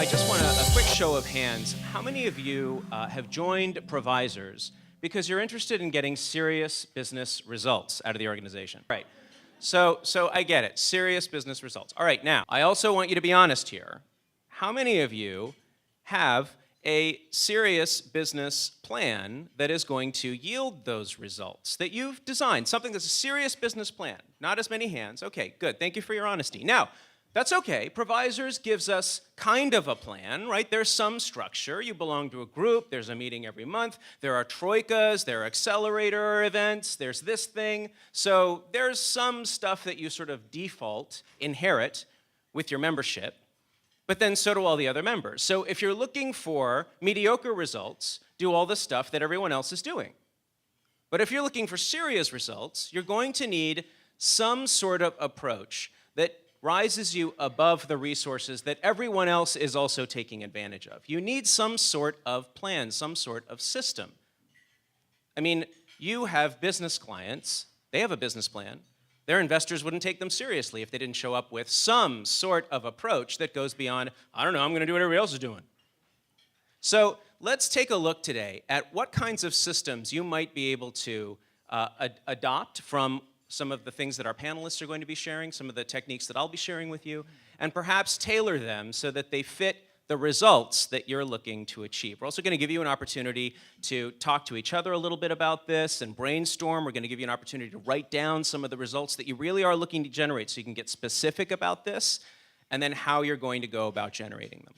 just want a quick show of hands. How many of you have joined Provisors because you're interested in getting serious business results out of the organization? Right. So I get it. Serious business results. All right. Now, I also want you to be honest here. How many of you have a serious business plan that is going to yield those results that you've designed? Something that's a serious business plan. Not as many hands. Okay, good. Thank you for your honesty. Now, that's okay. Provisors gives us kind of a plan, right? There's some structure. You belong to a group. There's a meeting every month. There are troikas. There are accelerator events. There's this thing. So there's some stuff that you sort of default, inherit with your membership. But then so do all the other members. So if you're looking for mediocre results, do all the stuff that everyone else is doing. But if you're looking for serious results, you're going to need some sort of approach that rises you above the resources that everyone else is also taking advantage of. You need some sort of plan, some sort of system. I mean, you have business clients. They have a business plan. Their investors wouldn't take them seriously if they didn't show up with some sort of approach that goes beyond, I don't know, I'm going to do what everybody else is doing. So let's take a look today at what kinds of systems you might be able to adopt from some of the things that our panelists are going to be sharing, some of the techniques that I'll be sharing with you, and perhaps tailor them so that they fit the results that you're looking to achieve. We're also going to give you an opportunity to talk to each other a little bit about this and brainstorm. We're going to give you an opportunity to write down some of the results that you really are looking to generate so you can get specific about this, and then how you're going to go about generating them.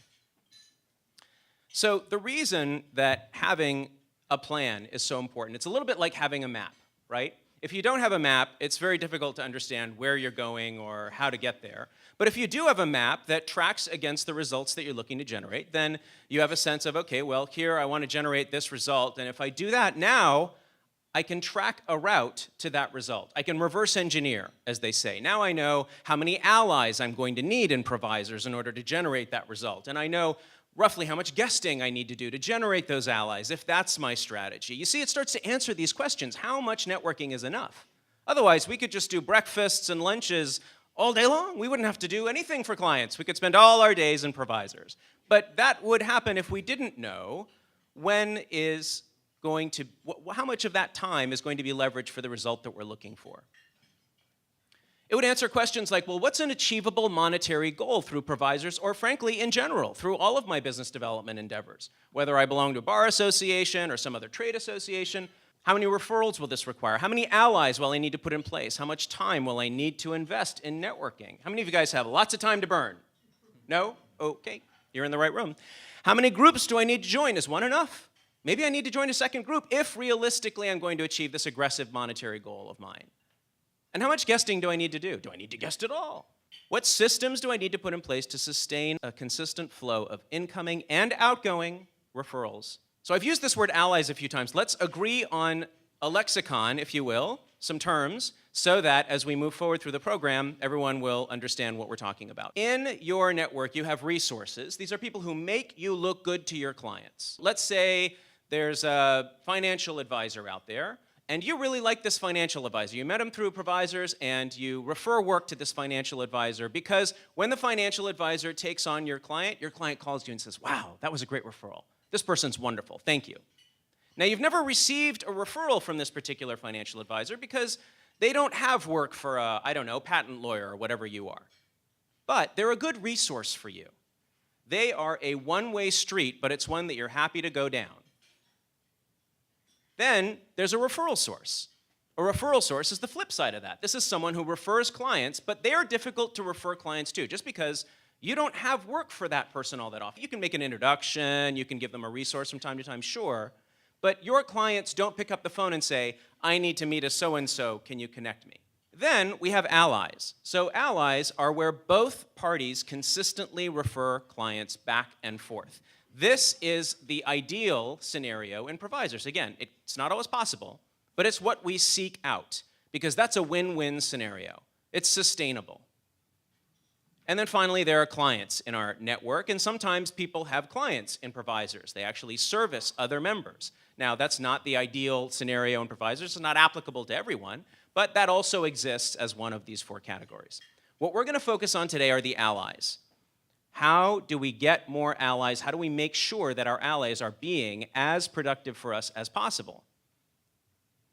So the reason that having a plan is so important, it's a little bit like having a map, right? If you don't have a map, it's very difficult to understand where you're going or how to get there. But if you do have a map that tracks against the results that you're looking to generate, then you have a sense of, okay, well, here I want to generate this result, and if I do that now, I can track a route to that result. I can reverse engineer, as they say. Now I know how many allies I'm going to need in Provisors in order to generate that result, and I know roughly how much guesting I need to do to generate those allies, if that's my strategy. You see, it starts to answer these questions. How much networking is enough? Otherwise, we could just do breakfasts and lunches all day long. We wouldn't have to do anything for clients. We could spend all our days in Provisors. But that would happen if we didn't know how much of that time is going to be leveraged for the result that we're looking for. It would answer questions like, well, what's an achievable monetary goal through Provisors, or frankly, in general, through all of my business development endeavors? Whether I belong to a bar association or some other trade association, how many referrals will this require? How many allies will I need to put in place? How much time will I need to invest in networking? How many of you guys have lots of time to burn? No? Okay, you're in the right room. How many groups do I need to join? Is one enough? Maybe I need to join a second group if realistically I'm going to achieve this aggressive monetary goal of mine. And how much guesting do I need to do? Do I need to guest at all? What systems do I need to put in place to sustain a consistent flow of incoming and outgoing referrals? So I've used this word allies a few times. Let's agree on a lexicon, if you will, some terms, so that as we move forward through the program, everyone will understand what we're talking about. In your network, you have resources. These are people who make you look good to your clients. Let's say there's a financial advisor out there, and you really like this financial advisor. You met him through Provisors, and you refer work to this financial advisor because when the financial advisor takes on your client calls you and says, wow, that was a great referral. This person's wonderful. Thank you. Now, you've never received a referral from this particular financial advisor because they don't have work for a, I don't know, patent lawyer or whatever you are. But they're a good resource for you. They are a one-way street, but it's one that you're happy to go down. Then there's a referral source. A referral source is the flip side of that. This is someone who refers clients, but they are difficult to refer clients to just because you don't have work for that person all that often. You can make an introduction, you can give them a resource from time to time, sure, but your clients don't pick up the phone and say, I need to meet a so-and-so, can you connect me? Then we have allies. So allies are where both parties consistently refer clients back and forth. This is the ideal scenario in Provisors. Again, it's not always possible, but it's what we seek out because that's a win-win scenario. It's sustainable. And then finally, there are clients in our network, and sometimes people have clients in Provisors. They actually service other members. Now, that's not the ideal scenario in Provisors. It's not applicable to everyone, but that also exists as one of these four categories. What we're going to focus on today are the allies. How do we get more allies? How do we make sure that our allies are being as productive for us as possible?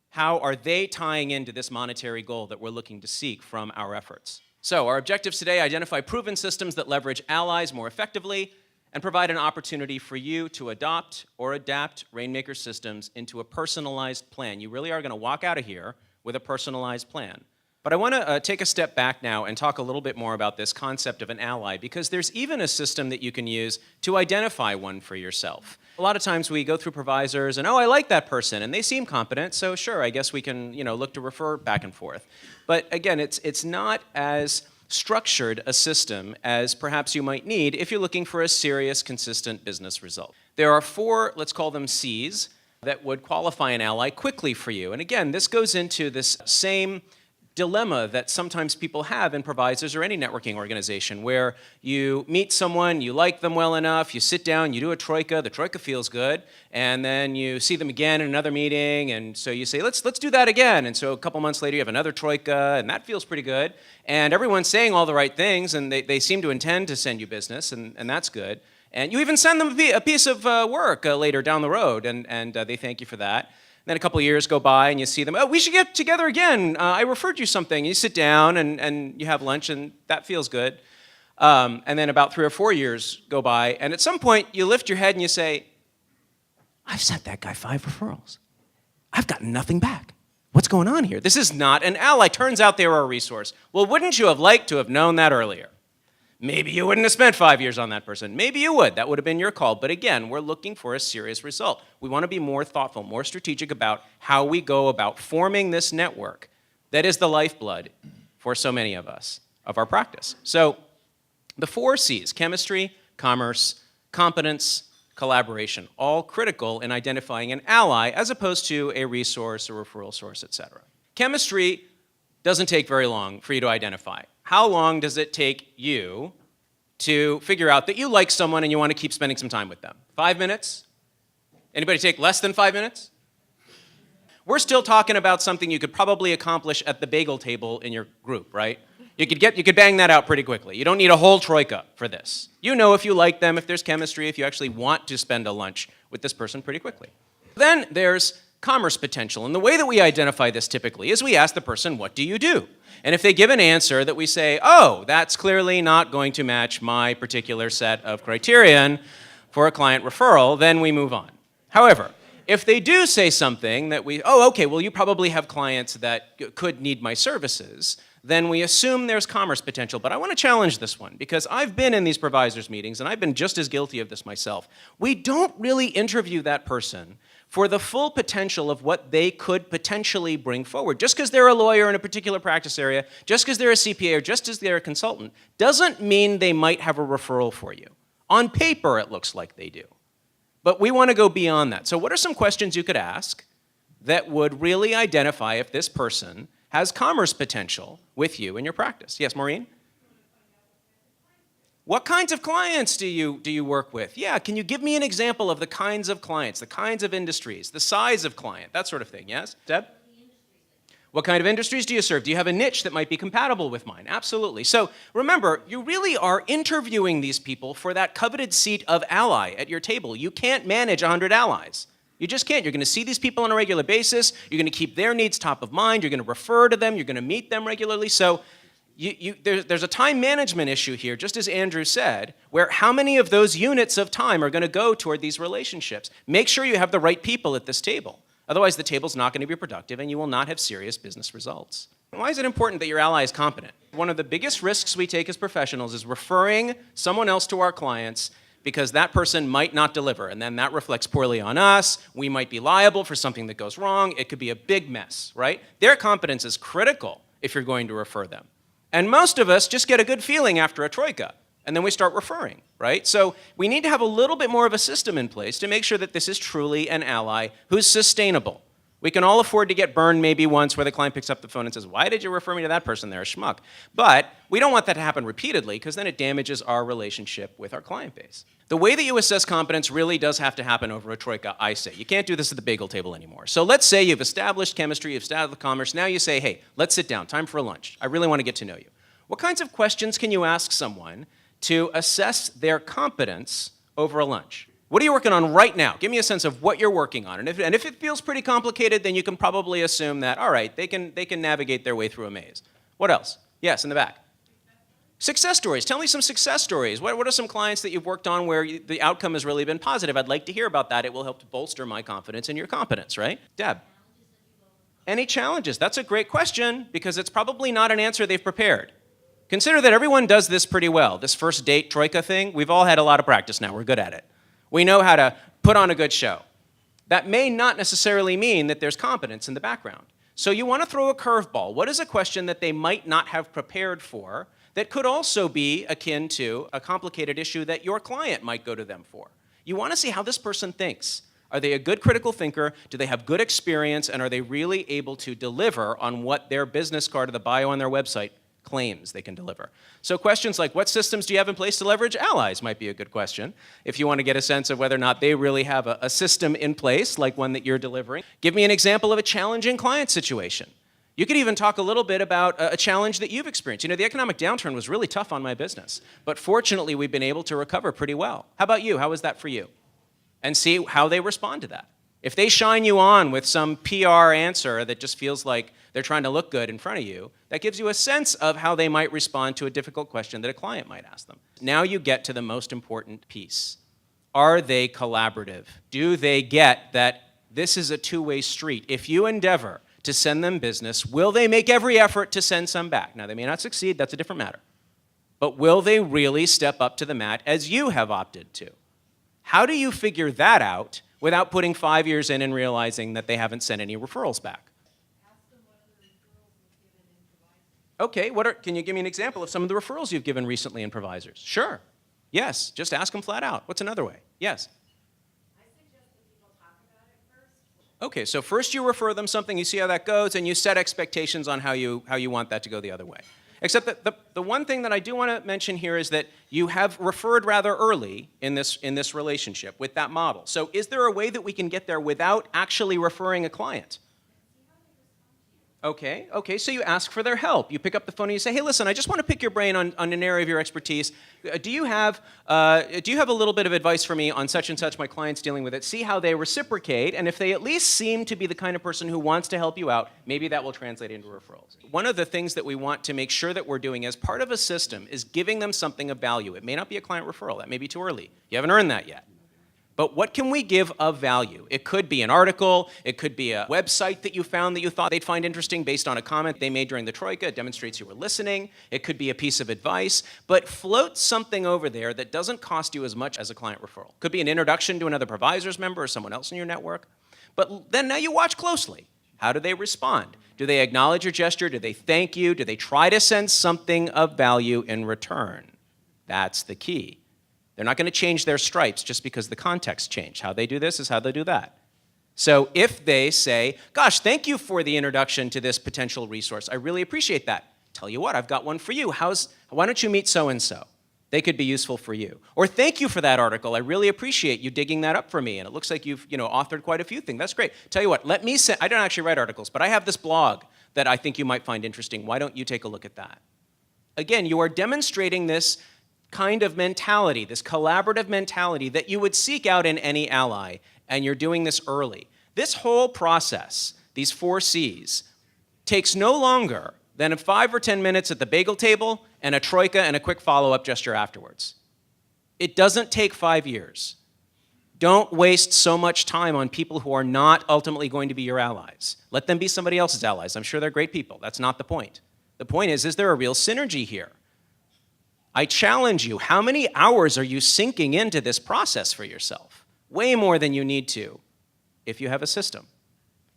How are they tying into this monetary goal that we're looking to seek from our efforts? So our objectives today: identify proven systems that leverage allies more effectively and provide an opportunity for you to adopt or adapt Rainmaker systems into a personalized plan. You really are going to walk out of here with a personalized plan. But I want to take a step back now and talk a little bit more about this concept of an ally, because there's even a system that you can use to identify one for yourself. A lot of times we go through provisors and, oh, I like that person and they seem competent, so sure, I guess we can, look to refer back and forth. But again, it's not as structured a system as perhaps you might need if you're looking for a serious, consistent business result. There are 4, let's call them C's, that would qualify an ally quickly for you. And again, this goes into this same dilemma that sometimes people have in provisors or any networking organization, where you meet someone, you like them well enough, you sit down, you do a troika, the troika feels good, and then you see them again in another meeting, and so you say, let's do that again. And so a couple months later you have another troika, and that feels pretty good, and everyone's saying all the right things, and they seem to intend to send you business, and that's good. And you even send them a piece of work later down the road, and they thank you for that. Then a couple of years go by and you see them, oh, we should get together again. I referred you something. You sit down and you have lunch and that feels good. And then about 3 or 4 years go by, and at some point you lift your head and you say, I've sent that guy 5 referrals. I've gotten nothing back. What's going on here? This is not an ally. Turns out they were a resource. Well, wouldn't you have liked to have known that earlier? Maybe you wouldn't have spent 5 years on that person. Maybe you would. That would have been your call. But again, we're looking for a serious result. We want to be more thoughtful, more strategic about how we go about forming this network that is the lifeblood for so many of us, of our practice. So the 4 C's: chemistry, commerce, competence, collaboration, all critical in identifying an ally as opposed to a resource, a referral source, etc. Chemistry doesn't take very long for you to identify. How long does it take you to figure out that you like someone and you want to keep spending some time with them? 5 minutes? Anybody take less than 5 minutes? We're still talking about something you could probably accomplish at the bagel table in your group, right? You could bang that out pretty quickly. You don't need a whole troika for this. You know if you like them, if there's chemistry, if you actually want to spend a lunch with this person pretty quickly. Then there's commerce potential. And the way that we identify this typically is we ask the person, what do you do? And if they give an answer that we say, oh, that's clearly not going to match my particular set of criterion for a client referral, then we move on. However, if they do say something that okay, well, you probably have clients that could need my services, then we assume there's commerce potential. But I want to challenge this one, because I've been in these provisors meetings, and I've been just as guilty of this myself. We don't really interview that person for the full potential of what they could potentially bring forward. Just because they're a lawyer in a particular practice area, just because they're a CPA, or just as they're a consultant, doesn't mean they might have a referral for you. On paper, it looks like they do. But we want to go beyond that. So what are some questions you could ask that would really identify if this person has commerce potential with you in your practice? Yes, Maureen? What kinds of clients do you work with? Yeah, can you give me an example of the kinds of clients, the kinds of industries, the size of client, that sort of thing, yes? Deb? What kind of industries do you serve? Do you have a niche that might be compatible with mine? Absolutely. So remember, you really are interviewing these people for that coveted seat of ally at your table. You can't manage 100 allies. You just can't. You're going to see these people on a regular basis. You're going to keep their needs top of mind. You're going to refer to them. You're going to meet them regularly. So there's a time management issue here, just as Andrew said, where how many of those units of time are going to go toward these relationships? Make sure you have the right people at this table. Otherwise, the table's not going to be productive and you will not have serious business results. Why is it important that your ally is competent? One of the biggest risks we take as professionals is referring someone else to our clients because that person might not deliver, and then that reflects poorly on us. We might be liable for something that goes wrong. It could be a big mess, right? Their competence is critical if you're going to refer them. And most of us just get a good feeling after a troika, and then we start referring, right? So we need to have a little bit more of a system in place to make sure that this is truly an ally who's sustainable. We can all afford to get burned maybe once where the client picks up the phone and says, why did you refer me to that person? They're a schmuck. But we don't want that to happen repeatedly because then it damages our relationship with our client base. The way that you assess competence really does have to happen over a troika, I say. You can't do this at the bagel table anymore. So let's say you've established chemistry, you've established commerce. Now you say, hey, let's sit down. Time for a lunch. I really want to get to know you. What kinds of questions can you ask someone to assess their competence over a lunch. What are you working on right now? Give me a sense of what you're working on. And if it feels pretty complicated, then you can probably assume that, all right, they can navigate their way through a maze. What else? Yes, in the back. Success stories. Tell me some success stories. What are some clients that you've worked on where the outcome has really been positive? I'd like to hear about that. It will help to bolster my confidence in your competence, right? Deb. Any challenges? That's a great question because it's probably not an answer they've prepared. Consider that everyone does this pretty well. This first date troika thing, we've all had a lot of practice now. We're good at it. We know how to put on a good show. That may not necessarily mean that there's competence in the background. So you want to throw a curveball. What is a question that they might not have prepared for that could also be akin to a complicated issue that your client might go to them for? You want to see how this person thinks. Are they a good critical thinker? Do they have good experience? And are they really able to deliver on what their business card or the bio on their website claims they can deliver? So questions like, what systems do you have in place to leverage allies might be a good question if you want to get a sense of whether or not they really have a system in place like one that you're delivering. Give me an example of a challenging client situation. You could even talk a little bit about a challenge that you've experienced. You know, the economic downturn was really tough on my business, but fortunately we've been able to recover pretty well. How about you? How was that for you? And see how they respond to that. If they shine you on with some PR answer that just feels like they're trying to look good in front of you, that gives you a sense of how they might respond to a difficult question that a client might ask them. Now you get to the most important piece. Are they collaborative? Do they get that this is a two-way street? If you endeavor to send them business, will they make every effort to send some back? Now, they may not succeed, that's a different matter. But will they really step up to the mat as you have opted to? How do you figure that out without putting 5 years in and realizing that they haven't sent any referrals back? Okay, can you give me an example of some of the referrals you've given recently in Provisors? Sure. Yes, just ask them flat out. What's another way? Yes. Okay, so first you refer them something, you see how that goes, and you set expectations on how you want that to go the other way. Except that the one thing that I do want to mention here is that you have referred rather early in this relationship with that model. So is there a way that we can get there without actually referring a client? Okay, so you ask for their help. You pick up the phone and you say, hey, listen, I just want to pick your brain on an area of your expertise. Do you have a little bit of advice for me on such and such, my client's dealing with it? See how they reciprocate, and if they at least seem to be the kind of person who wants to help you out, maybe that will translate into referrals. One of the things that we want to make sure that we're doing as part of a system is giving them something of value. It may not be a client referral. That may be too early. You haven't earned that yet. But what can we give of value? It could be an article, it could be a website that you found that you thought they'd find interesting based on a comment they made during the troika. It demonstrates you were listening. It could be a piece of advice, but float something over there that doesn't cost you as much as a client referral. Could be an introduction to another Provisors member or someone else in your network. But then now you watch closely. How do they respond? Do they acknowledge your gesture? Do they thank you? Do they try to send something of value in return? That's the key. They're not going to change their stripes just because the context changed. How they do this is how they do that. So if they say, gosh, thank you for the introduction to this potential resource. I really appreciate that. Tell you what, I've got one for you. Why don't you meet so-and-so? They could be useful for you. Or thank you for that article. I really appreciate you digging that up for me. And it looks like you've authored quite a few things. That's great. Tell you what, I don't actually write articles, but I have this blog that I think you might find interesting. Why don't you take a look at that? Again, you are demonstrating this kind of mentality, this collaborative mentality that you would seek out in any ally, and you're doing this early. This whole process, these 4 C's, takes no longer than 5 or 10 minutes at the bagel table and a troika and a quick follow-up gesture afterwards. It doesn't take 5 years. Don't waste so much time on people who are not ultimately going to be your allies. Let them be somebody else's allies. I'm sure they're great people. That's not the point. The point is there a real synergy here? I challenge you, how many hours are you sinking into this process for yourself? Way more than you need to if you have a system.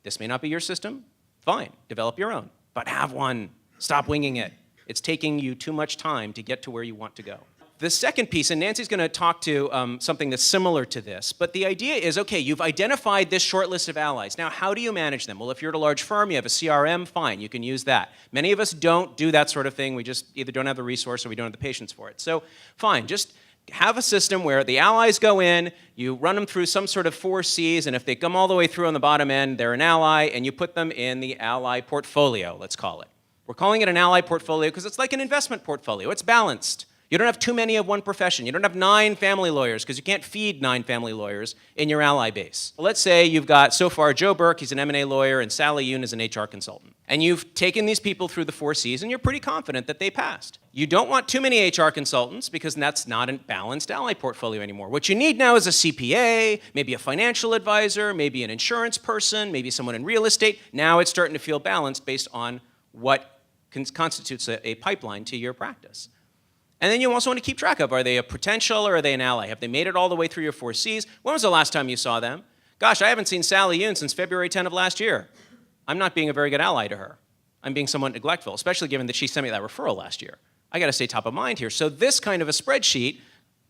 This may not be your system. Fine, develop your own. But have one. Stop winging it. It's taking you too much time to get to where you want to go. The second piece, and Nancy's going to talk to something that's similar to this, but the idea is, okay, you've identified this short list of allies. Now, how do you manage them? Well, if you're at a large firm, you have a CRM, fine, you can use that. Many of us don't do that sort of thing. We just either don't have the resource or we don't have the patience for it. So, fine, just have a system where the allies go in, you run them through some sort of 4 C's, and if they come all the way through on the bottom end, they're an ally, and you put them in the ally portfolio, let's call it. We're calling it an ally portfolio because it's like an investment portfolio. It's balanced. You don't have too many of one profession. You don't have 9 family lawyers because you can't feed 9 family lawyers in your ally base. Let's say you've got, so far, Joe Burke, he's an M&A lawyer, and Sally Yoon is an HR consultant. And you've taken these people through the 4 Cs, and you're pretty confident that they passed. You don't want too many HR consultants because that's not a balanced ally portfolio anymore. What you need now is a CPA, maybe a financial advisor, maybe an insurance person, maybe someone in real estate. Now it's starting to feel balanced based on what constitutes a pipeline to your practice. And then you also want to keep track of, are they a potential or are they an ally? Have they made it all the way through your 4 Cs? When was the last time you saw them? Gosh, I haven't seen Sally Yoon since February 10 of last year. I'm not being a very good ally to her. I'm being somewhat neglectful, especially given that she sent me that referral last year. I got to stay top of mind here. So this kind of a spreadsheet,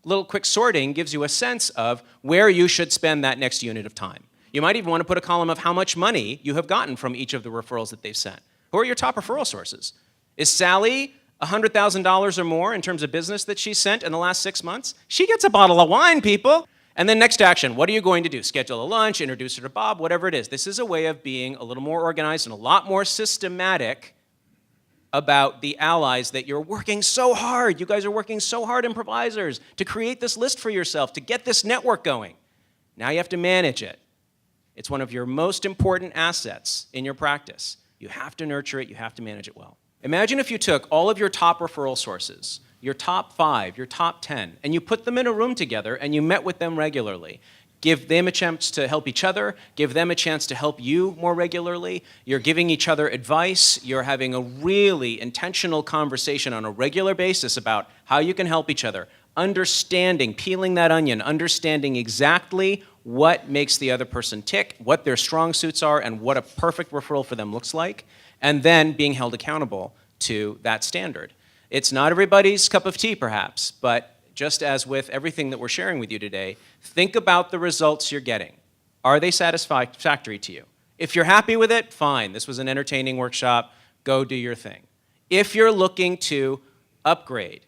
little quick sorting, gives you a sense of where you should spend that next unit of time. You might even want to put a column of how much money you have gotten from each of the referrals that they've sent. Who are your top referral sources? Is Sally $100,000 or more in terms of business that she sent in the last 6 months? She gets a bottle of wine, people. And then next action, what are you going to do? Schedule a lunch, introduce her to Bob, whatever it is. This is a way of being a little more organized and a lot more systematic about the allies that you're working so hard. You guys are working so hard, improvisers, to create this list for yourself, to get this network going. Now you have to manage it. It's one of your most important assets in your practice. You have to nurture it, you have to manage it well. Imagine if you took all of your top referral sources, your top 5, your top 10, and you put them in a room together and you met with them regularly. Give them a chance to help each other, give them a chance to help you more regularly. You're giving each other advice, you're having a really intentional conversation on a regular basis about how you can help each other. Understanding, peeling that onion, understanding exactly what makes the other person tick, what their strong suits are, and what a perfect referral for them looks like, and then being held accountable to that standard. It's not everybody's cup of tea, perhaps, but just as with everything that we're sharing with you today, think about the results you're getting. Are they satisfactory to you? If you're happy with it, fine. This was an entertaining workshop. Go do your thing. If you're looking to upgrade,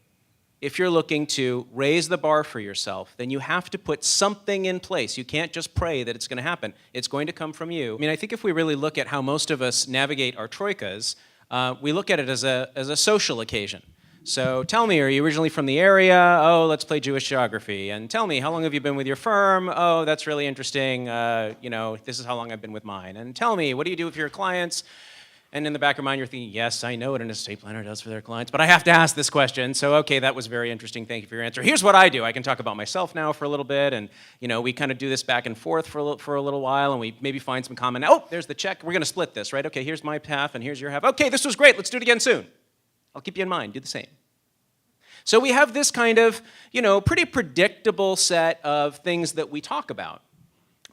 if you're looking to raise the bar for yourself, then you have to put something in place. You can't just pray that it's going to happen. It's going to come from you. I mean, I think if we really look at how most of us navigate our troikas, we look at it as a social occasion. So tell me, are you originally from the area? Oh, let's play Jewish geography. And tell me, how long have you been with your firm? Oh, that's really interesting. This is how long I've been with mine. And tell me, what do you do with your clients? And in the back of your mind, you're thinking, yes, I know what an estate planner does for their clients, but I have to ask this question. So, okay, that was very interesting. Thank you for your answer. Here's what I do. I can talk about myself now for a little bit, and we kind of do this back and forth for a little while, and we maybe find some common. Oh, there's the check. We're going to split this, right? Okay, here's my half, and here's your half. Okay, this was great. Let's do it again soon. I'll keep you in mind. Do the same. So we have this kind of, pretty predictable set of things that we talk about.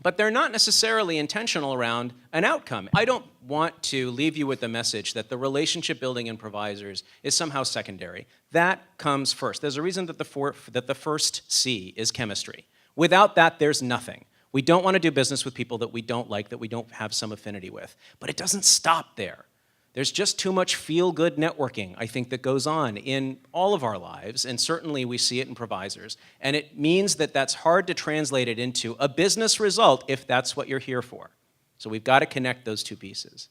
But they're not necessarily intentional around an outcome. I don't want to leave you with the message that the relationship building improvisers is somehow secondary. That comes first. There's a reason that the first C is chemistry. Without that, there's nothing. We don't want to do business with people that we don't like, that we don't have some affinity with. But it doesn't stop there. There's just too much feel-good networking, I think, that goes on in all of our lives, and certainly we see it in improvisers. And it means that that's hard to translate it into a business result if that's what you're here for. So we've got to connect those two pieces.